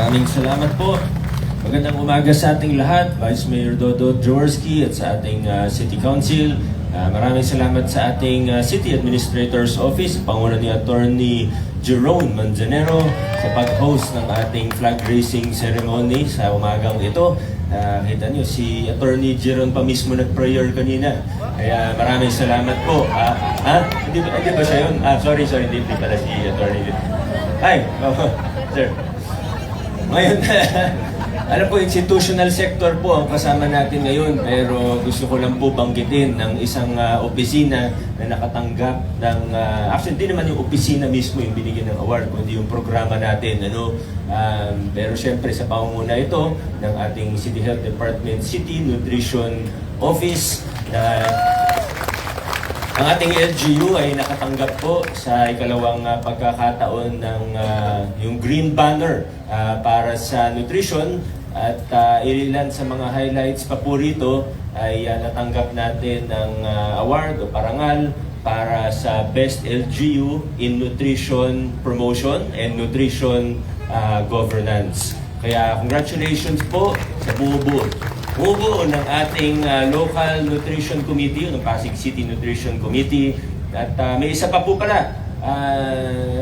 Maraming salamat po. Magandang umaga sa ating lahat, Vice Mayor Dodo Jaworski at sa ating City Council. Maraming salamat sa ating City Administrator's Office, panguna ni Attorney Jerome Manzanero sa pag-host ng ating flag raising ceremony sa umagang ito. Kita nyo, si Attorney Jerome pa mismo nag-prayer kanina. Kaya maraming salamat po. Hindi ba siya yun? Sorry, hindi pala si Attorney. Hi, sir. Ngayon, alam po, institutional sector po ang kasama natin ngayon, pero gusto ko lang po banggitin ng isang opisina na nakatanggap ng, actually hindi naman yung opisina mismo yung binigyan ng award, kundi yung programa natin. Pero syempre sa pangunguna ito ng ating City Health Department City Nutrition Office na ang ating LGU ay nakatanggap po sa ikalawang pagkakataon ng yung Green Banner para sa nutrition at ilan sa mga highlights pa po rito ay natanggap natin ng award o parangal para sa Best LGU in Nutrition Promotion and Nutrition Governance. Kaya congratulations po sa buo ng ating local nutrition committee, ng Pasig City Nutrition Committee. At may isa pa po pala,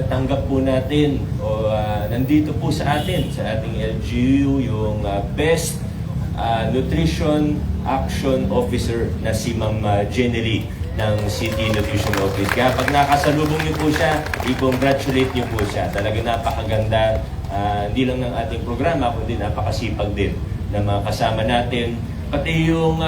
tanggap po natin o nandito po sa atin, sa ating LGU, yung Best Nutrition Action Officer na si Ma'am Jenny ng City Nutrition Office. Kaya pag nakasalubong niyo po siya, i-congratulate niyo po siya. Talaga napakaganda, hindi lang ng ating programa, kundi napakasipag din ng mga kasama natin. Pati yung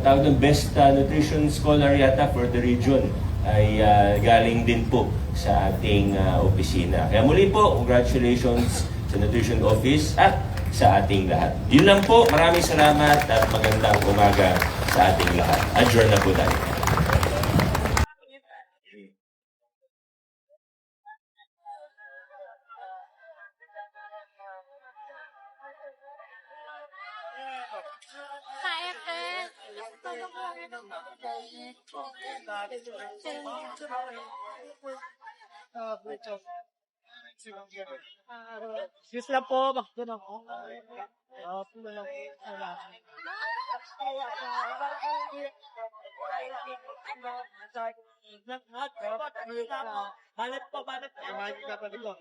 tawag ng Best Nutrition Scholar yata for the region ay galing din po sa ating opisina. Kaya muli po, congratulations sa Nutrition Office at sa ating lahat. Yun lang po, maraming salamat at magandang umaga sa ating lahat. Adjourn na po tayo. Excuse lang po, bakit ako? Balat po. Imagine ka pa dito.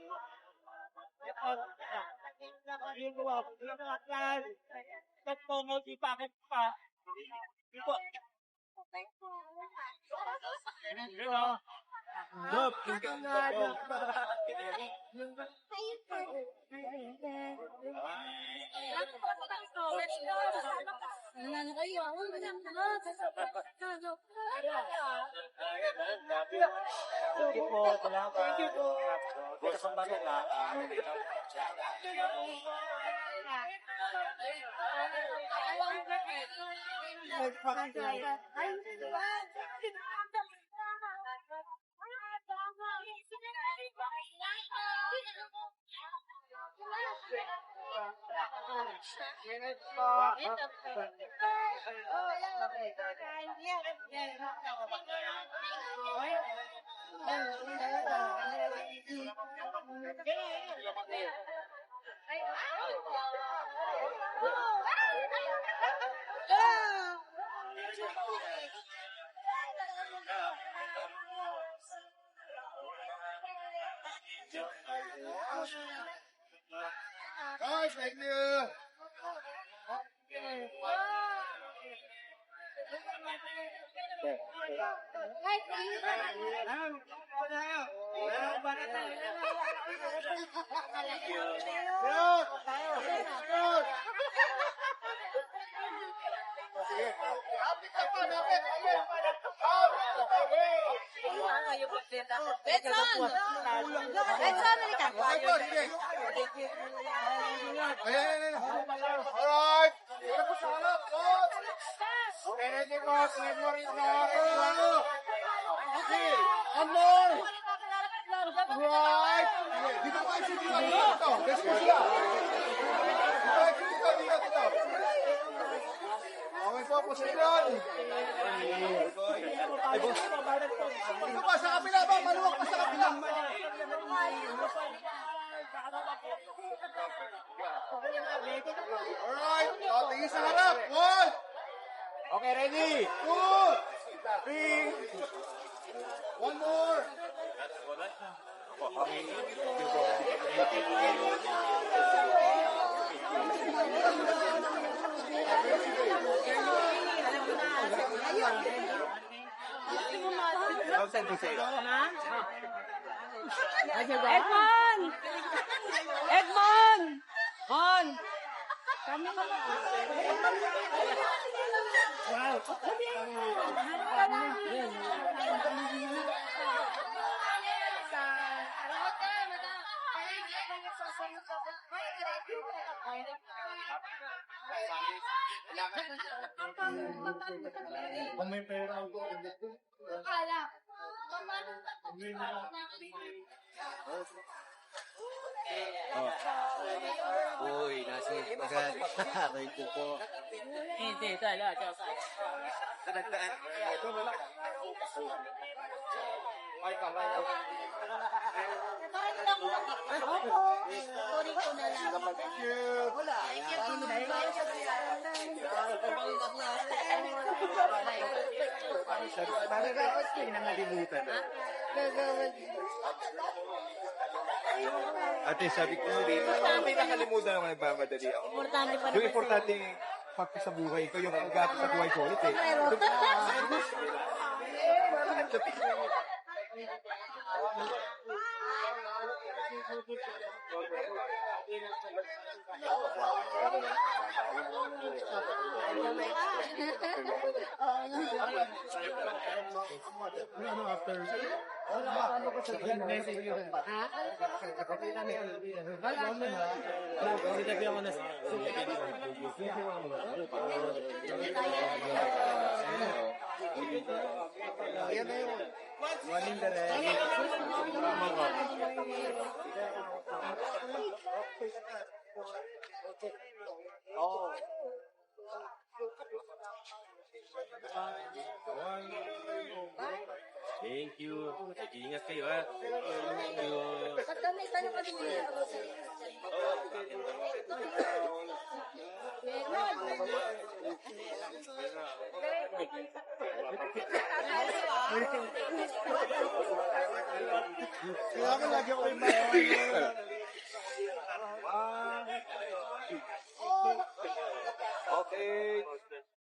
Guys, thank you. Alright. Right. Dito kayo sa dito. Let's go sila. Dito. Okay po, posisyon. Ito pa sa kabila ba? Maluwag pa sa kabila. Alright, tingin sa harap. 1, Okay, ready? 2, 3. One more. Edmond! Edmond! Mon! Kung may pera ako. Uy, nasi agad. Aray ko po. Hindi, talaga. Ay, kamay. Sorry ko na lang. Thank you. Bakit kayo nang nalimutan? Ate, sabi ko dito, may nakalimutan naman nagmamadali ako. Importante pa Yung importante fakta sa buhay ko, yung agato sa buhay ko ulit eh. Morning, Direk. Thank you. Ingat kayo ha. Thank you. Katanay tayo kasi niya. Kailangan lagi ako yung